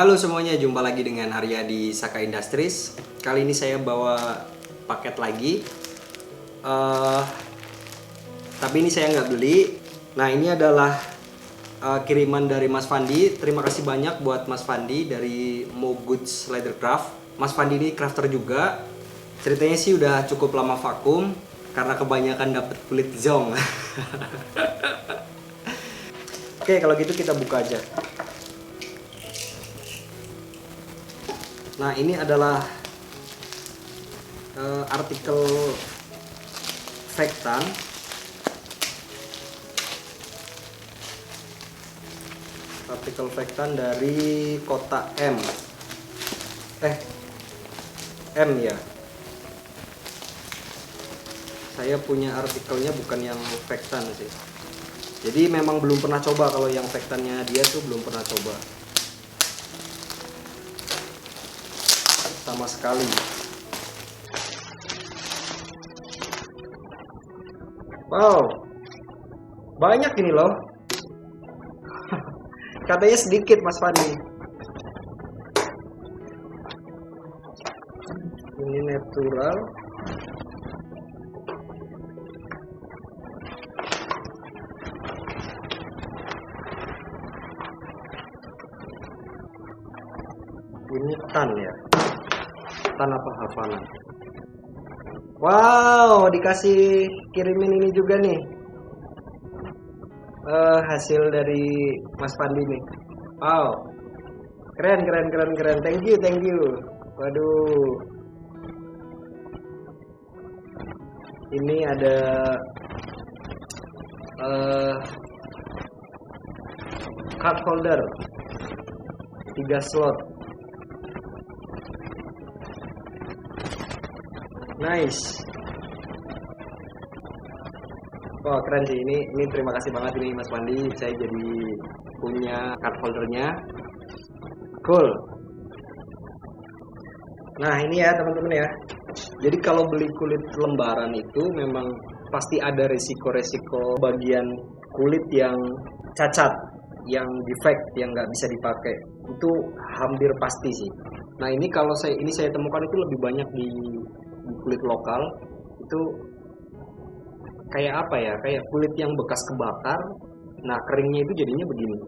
Halo semuanya, jumpa lagi dengan Arya di Saka Industries. Kali ini saya bawa paket lagi. Eh, tapi ini saya nggak beli. Nah, ini adalah kiriman dari Mas Fandi. Terima kasih banyak buat Mas Fandi dari Mo Goods Leathercraft. Mas Fandi ini crafter juga. Ceritanya sih udah cukup lama vakum karena kebanyakan dapet kulit zong. Oke, kalau gitu kita buka aja. Nah, ini adalah artikel Vectan. Artikel Vectan dari kota M. M ya. Saya punya artikelnya bukan yang Vectan sih. Jadi memang belum pernah coba, kalau yang Vectannya dia tuh belum pernah coba. Sama sekali. Wow, banyak ini loh. Katanya sedikit Mas Fandi. Ini natural. Ini tan ya. Tan apa Havana? Wow, dikasih kirimin ini juga nih. Hasil dari Mas Pandi nih. Wow, keren. Thank you. Waduh, ini ada card holder 3 slot. Nice. Wah, keren sih ini terima kasih banget ini Mas Pandi, saya jadi punya card holdernya. Cool. Nah, ini ya teman-teman ya. Jadi kalau beli kulit lembaran itu memang pasti ada resiko-resiko bagian kulit yang cacat, yang defect, yang nggak bisa dipakai. Itu hampir pasti sih. Nah, ini kalau saya temukan itu lebih banyak di kulit lokal. Itu kayak apa ya, kayak kulit yang bekas kebakar. Nah, keringnya itu jadinya begini.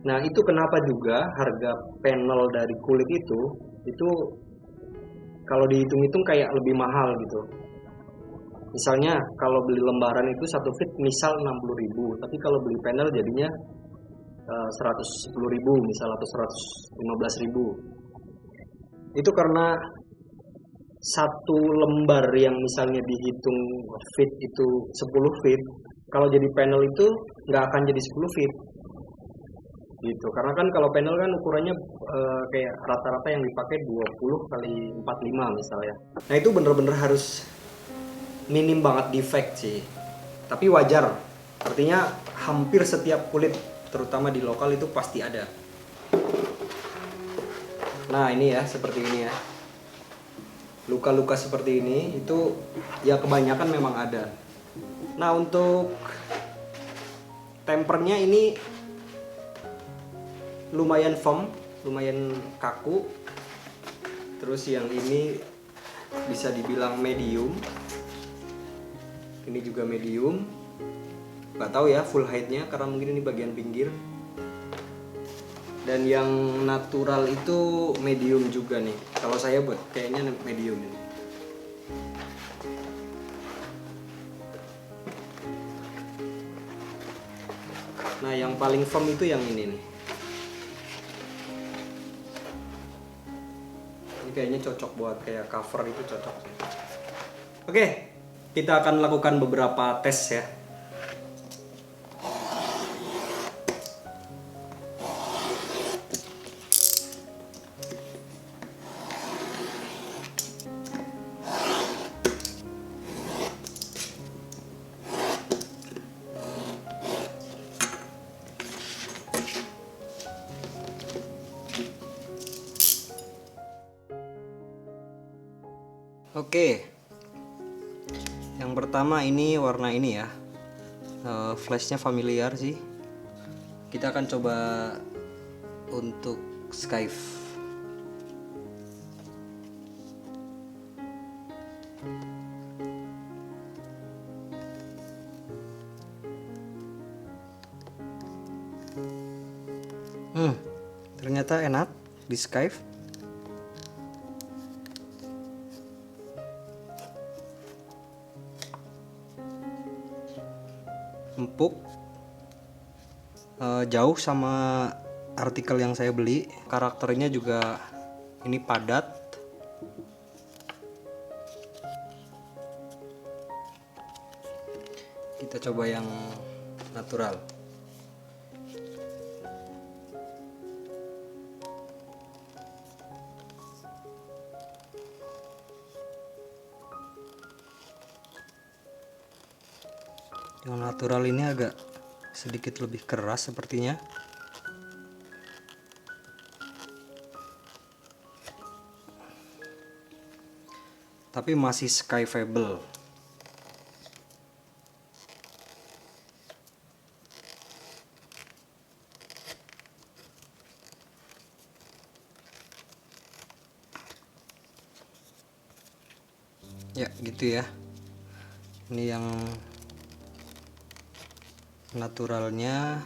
Nah, itu kenapa juga harga panel dari kulit itu kalau dihitung-hitung kayak lebih mahal gitu. Misalnya kalau beli lembaran itu 1 feet misal 60.000, tapi kalau beli panel jadinya 110.000 misal, atau 115.000. Itu karena satu lembar yang misalnya dihitung feet itu 10 feet, kalau jadi panel itu nggak akan jadi 10 feet gitu. Karena kan kalau panel kan ukurannya kayak rata-rata yang dipakai 20 kali 45 misalnya. Nah, itu bener-bener harus minim banget defect sih. Tapi wajar. Artinya hampir setiap kulit, terutama di lokal, itu pasti ada. Nah, ini ya, seperti ini ya. Luka-luka seperti ini itu ya kebanyakan memang ada. Nah, untuk tempernya ini lumayan firm, lumayan kaku. Terus yang ini bisa dibilang medium. Ini juga medium. Gak tahu ya full height-nya karena mungkin ini bagian pinggir. Dan yang natural itu medium juga nih. Kalau saya buat kayaknya medium ini. Nah, yang paling firm itu yang ini nih. Ini kayaknya cocok buat kayak cover, itu cocok. Oke, kita akan lakukan beberapa tes ya. Oke, yang pertama ini warna ini ya. Flashnya familiar sih, Kita akan coba untuk Skype. Ternyata enak di Skype. Empuk, jauh sama artikel yang saya beli. Karakternya juga ini padat. Kita coba yang natural. Yang natural ini agak sedikit lebih keras sepertinya. Tapi masih Skypeable. Ya gitu ya. Ini yang naturalnya.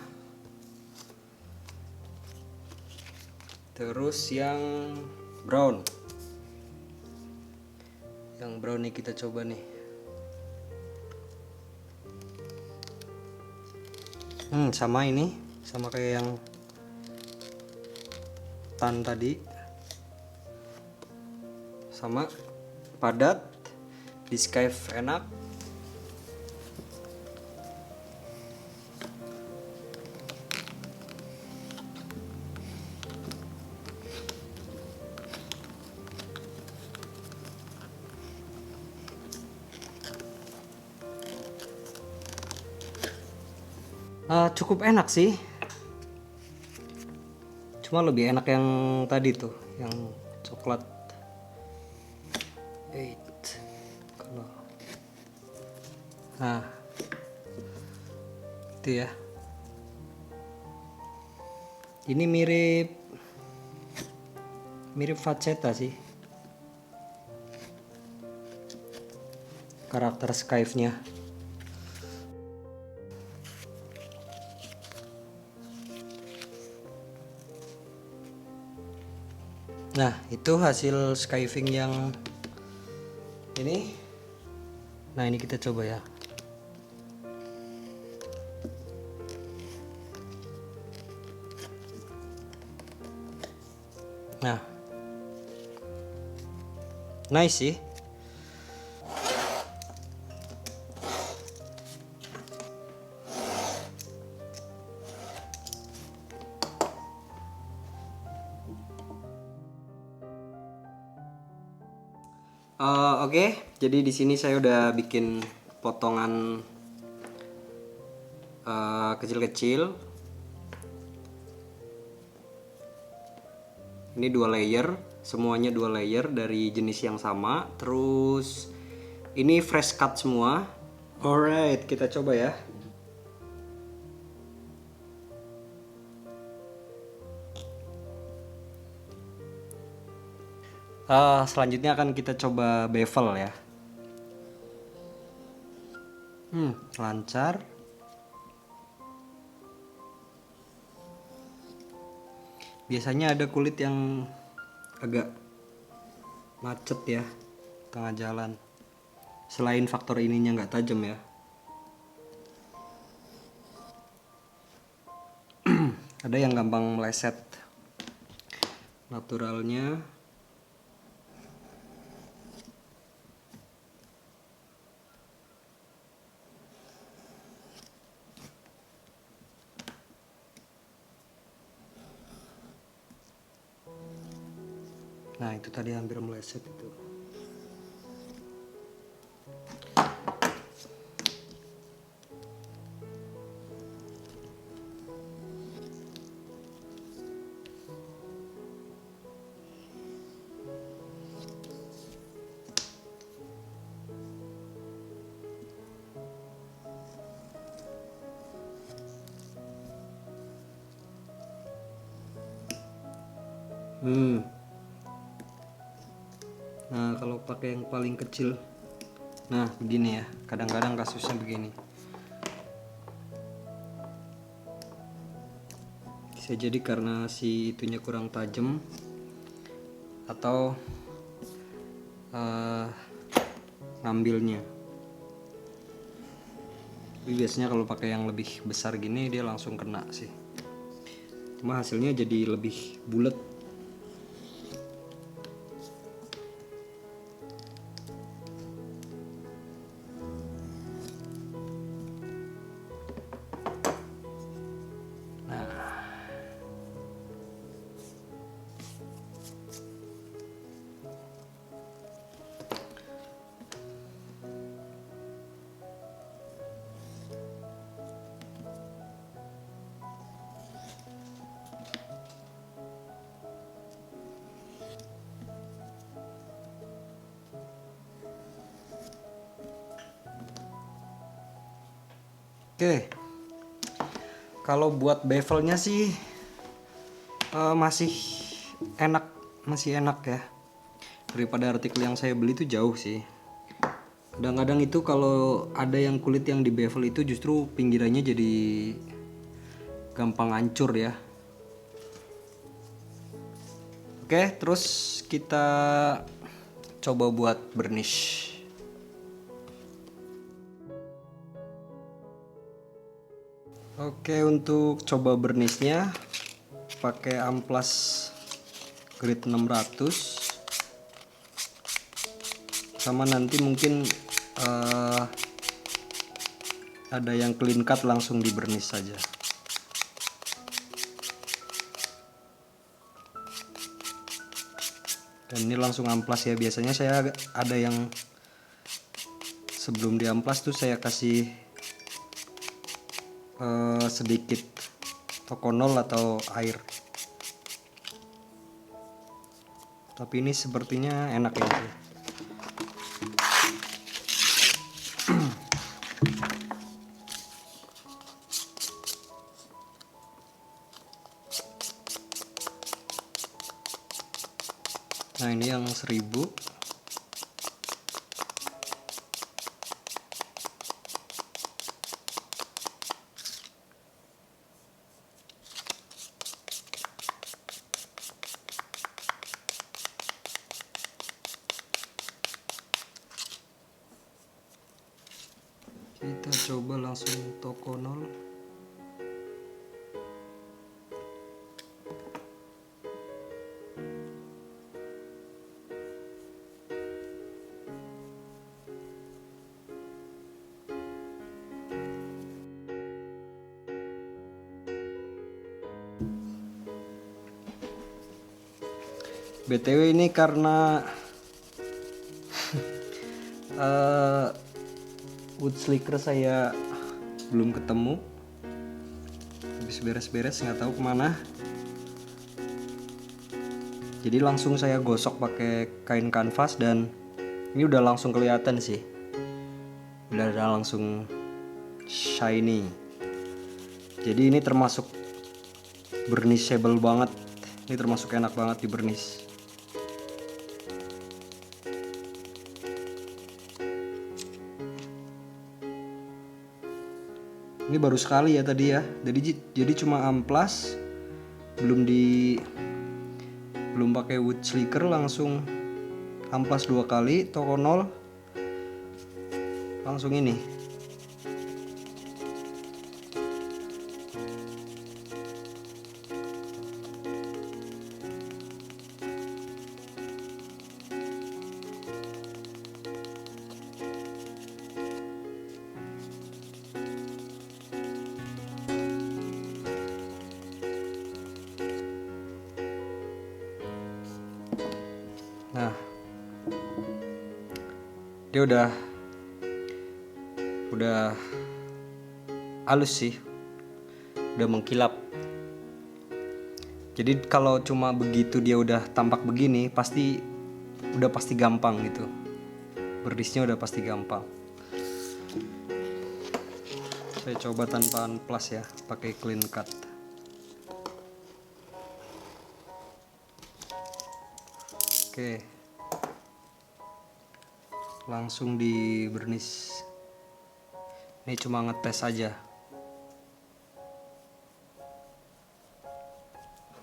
Terus yang brown. Yang brown nih kita coba nih. Sama ini, sama kayak yang tan tadi. Sama padat, di Skype enak. Cukup enak sih, cuma lebih enak yang tadi tuh, yang coklat. Kalau nah itu ya, ini mirip Vachetta sih karakter Skype-nya. Nah, itu hasil skiving yang ini. Nah, ini kita coba ya. Nah, nice sih. Oke, jadi di sini saya udah bikin potongan kecil-kecil. Ini 2 layer, semuanya 2 layer dari jenis yang sama. Terus ini fresh cut semua. Alright, kita coba ya. Selanjutnya akan kita coba bevel ya. Lancar. Biasanya ada kulit yang agak macet ya tengah jalan. Selain faktor ininya nggak tajam ya. Ada yang gampang meleset. Naturalnya. Nah, itu tadi hampir meleset itu. Nah kalau pakai yang paling kecil, nah begini ya, kadang-kadang kasusnya begini. Bisa jadi karena si itunya kurang tajam atau ngambilnya. Tapi biasanya kalau pakai yang lebih besar gini dia langsung kena sih. Cuma hasilnya jadi lebih bulat. Oke, kalau buat bevelnya sih masih enak ya, daripada artikel yang saya beli itu jauh sih. Kadang-kadang itu kalau ada yang kulit yang di bevel itu justru pinggirannya jadi gampang hancur ya. Oke, terus kita coba buat burnish. Oke, untuk coba burnishnya pakai amplas grade 600 sama nanti mungkin ada yang clean cut langsung di burnish saja. Dan ini langsung amplas ya, biasanya saya ada yang sebelum di amplas tuh saya kasih sedikit tokonol atau air, tapi ini sepertinya enak ya. Nah ini yang 1000. Kita coba langsung tokonol. BTW ini karena wood slicker saya belum ketemu, habis beres-beres nggak tahu kemana, jadi langsung saya gosok pakai kain kanvas dan ini udah langsung kelihatan sih, udah langsung shiny. Jadi ini termasuk burnishable banget, ini termasuk enak banget di burnish. Ini baru sekali ya tadi ya, jadi cuma amplas, belum pakai wood slicker, langsung amplas 2 kali, tokonol, langsung ini. Nah, dia udah halus sih, udah mengkilap. Jadi kalau cuma begitu dia udah tampak begini, udah pasti gampang gitu. Burnishnya udah pasti gampang. Saya coba tanpa amplas ya, pakai clean cut. Oke, langsung di burnish. Ini cuma ngetes aja,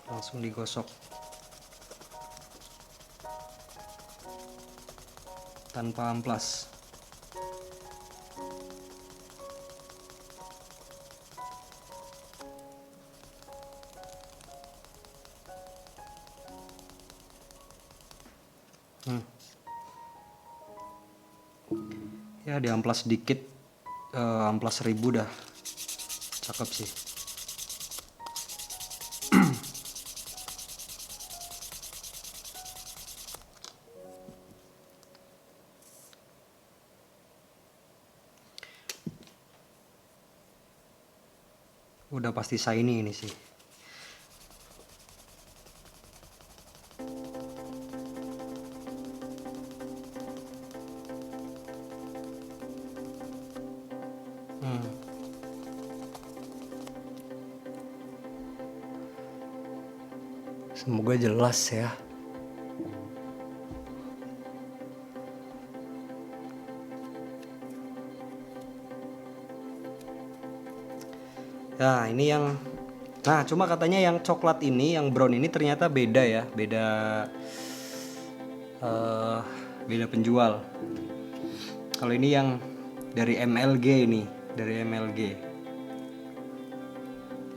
langsung digosok tanpa amplas. Ya di amplas sedikit, amplas 1000 dah cakep sih. Udah pasti shiny ini sih. Semoga jelas ya. Nah ini yang, nah cuma katanya yang coklat ini, yang brown ini ternyata beda ya, beda penjual. Kalau ini yang dari MLG ini, dari MLG,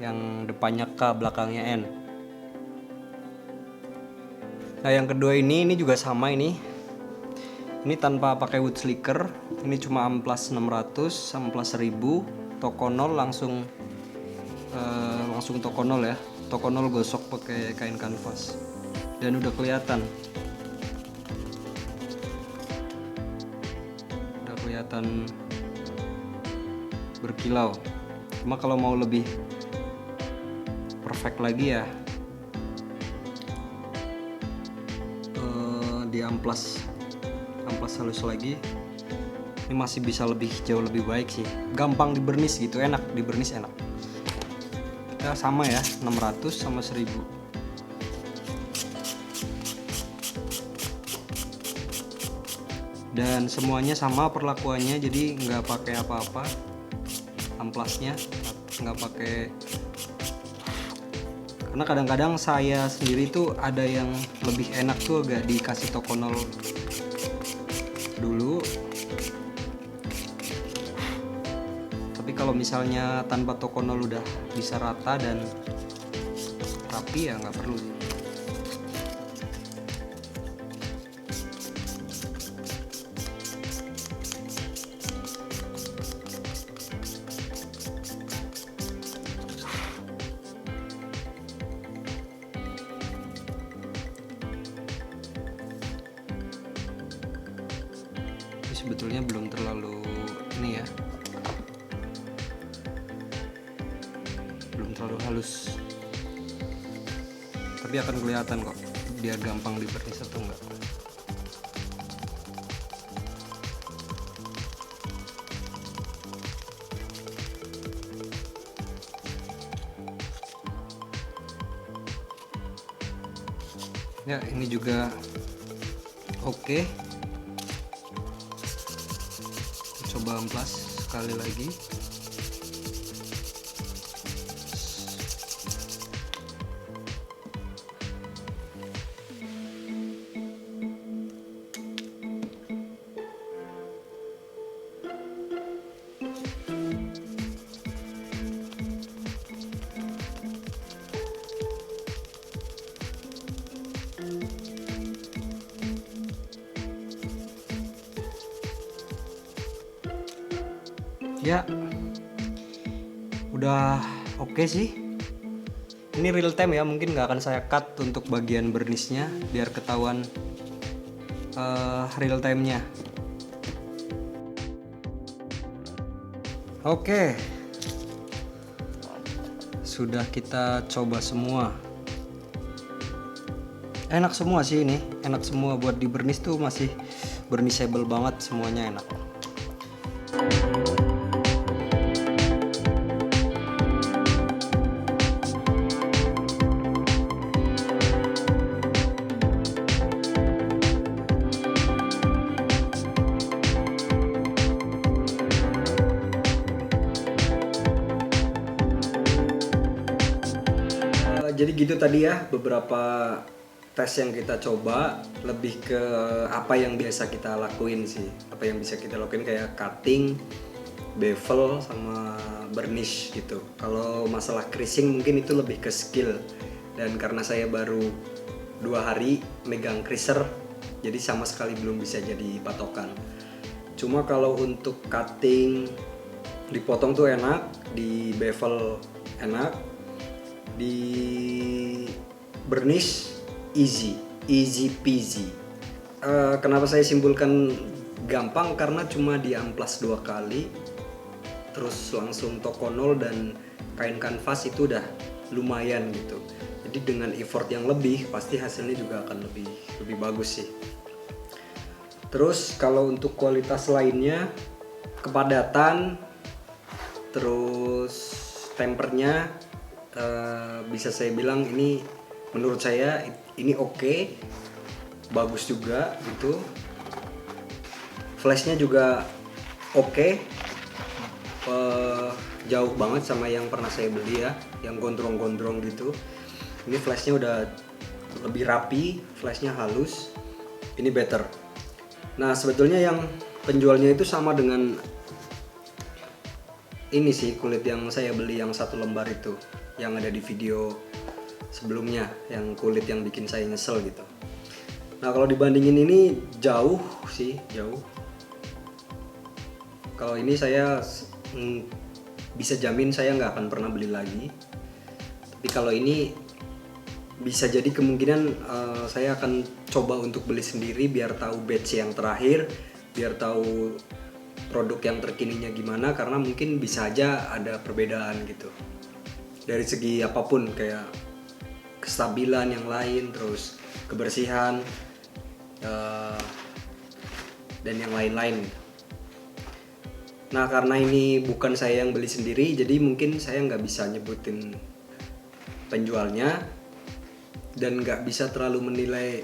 yang depannya K belakangnya N. Nah yang kedua ini juga sama ini tanpa pakai wood slicker, ini cuma amplas 600, amplas 1000, toko 0 langsung toko 0 ya, toko 0 gosok pakai kain kanvas dan udah kelihatan berkilau. Cuma kalau mau lebih perfect lagi ya di amplas halus lagi. Ini masih bisa jauh lebih baik sih, gampang di burnish gitu, enak di burnish, enak ya. Sama ya, 600 sama 1000. Dan semuanya sama perlakuannya, jadi nggak pakai apa-apa amplasnya, nggak pakai. Karena kadang-kadang saya sendiri tuh ada yang lebih enak tuh agak dikasih toko 0 dulu. Tapi kalau misalnya tanpa toko 0 udah bisa rata dan rapi ya nggak perlu. Sebetulnya belum terlalu ini ya, belum terlalu halus, tapi akan kelihatan kok dia gampang di burnish atau enggak. Ya ini juga oke. Coba amplas sekali lagi. Ya udah oke sih. Ini real time ya, mungkin nggak akan saya cut untuk bagian burnishnya biar ketahuan real time-nya. Oke, sudah kita coba semua. Enak semua sih ini, enak semua buat di burnish tuh, masih burnishable banget, semuanya enak. Jadi gitu tadi ya beberapa tes yang kita coba, lebih ke apa yang biasa kita lakuin sih. Apa yang bisa kita lakuin kayak cutting, bevel sama burnish gitu. Kalau masalah creasing mungkin itu lebih ke skill, dan karena saya baru 2 hari megang creaser, jadi sama sekali belum bisa jadi patokan. Cuma kalau untuk cutting, dipotong tuh enak, di bevel enak, di burnish easy peasy. Kenapa saya simpulkan gampang? Karena cuma di amplas 2 kali, terus langsung toko nol, dan kain kanvas itu udah lumayan gitu. Jadi dengan effort yang lebih pasti hasilnya juga akan lebih bagus sih. Terus kalau untuk kualitas lainnya, kepadatan, terus tempernya, bisa saya bilang ini menurut saya ini oke, bagus juga gitu. Flashnya juga oke, jauh banget sama yang pernah saya beli ya, yang gondrong-gondrong gitu. Ini flashnya udah lebih rapi, flashnya halus, ini better. Nah sebetulnya yang penjualnya itu sama dengan ini sih, kulit yang saya beli yang 1 lembar itu, yang ada di video sebelumnya, yang kulit yang bikin saya nyesel gitu. Nah kalau dibandingin ini jauh sih, jauh. Kalau ini saya bisa jamin saya nggak akan pernah beli lagi. Tapi kalau ini bisa jadi kemungkinan saya akan coba untuk beli sendiri biar tahu batch yang terakhir, biar tahu produk yang terkininya gimana, karena mungkin bisa aja ada perbedaan gitu dari segi apapun, kayak kestabilan yang lain, terus kebersihan, dan yang lain-lain. Nah karena ini bukan saya yang beli sendiri, jadi mungkin saya nggak bisa nyebutin penjualnya dan nggak bisa terlalu menilai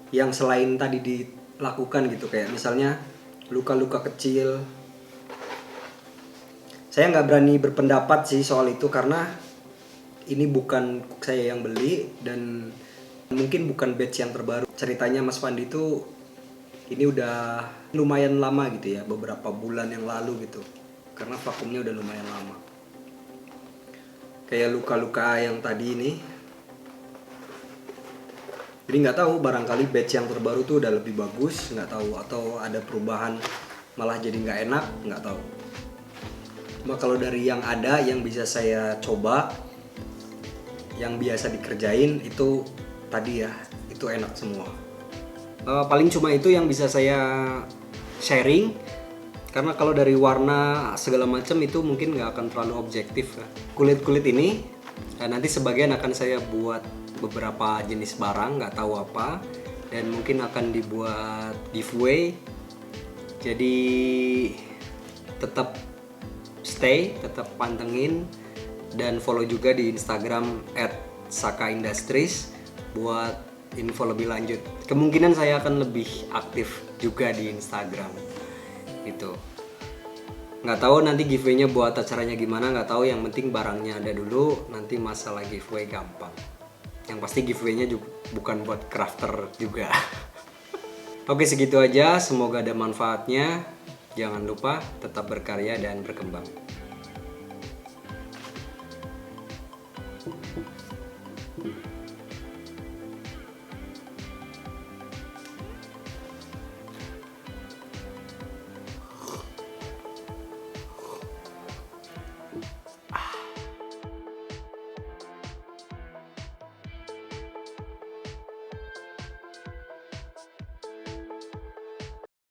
yang selain tadi dilakukan gitu. Kayak misalnya luka-luka kecil, saya nggak berani berpendapat sih soal itu karena ini bukan saya yang beli dan mungkin bukan batch yang terbaru. Ceritanya Mas Fandi itu ini udah lumayan lama gitu ya, beberapa bulan yang lalu gitu, karena vakumnya udah lumayan lama. Kayak luka-luka yang tadi ini, jadi nggak tahu, barangkali batch yang terbaru tuh udah lebih bagus, nggak tahu, atau ada perubahan malah jadi nggak enak, nggak tahu. Cuma kalau dari yang ada yang bisa saya coba, yang biasa dikerjain itu tadi ya, itu enak semua. Paling cuma itu yang bisa saya sharing, karena kalau dari warna segala macam itu mungkin nggak akan terlalu objektif. Kulit-kulit ini nanti sebagian akan saya buat beberapa jenis barang, nggak tahu apa, dan mungkin akan dibuat giveaway. Jadi tetap stay, tetap pantengin, dan follow juga di Instagram @sakaindustries buat info lebih lanjut. Kemungkinan saya akan lebih aktif juga di Instagram gitu. Nggak tahu nanti giveaway-nya buat acaranya gimana, nggak tahu. Yang penting barangnya ada dulu, nanti masalah giveaway gampang. Yang pasti giveaway-nya juga bukan buat crafter juga. Oke, segitu aja, semoga ada manfaatnya. Jangan lupa tetap berkarya dan berkembang.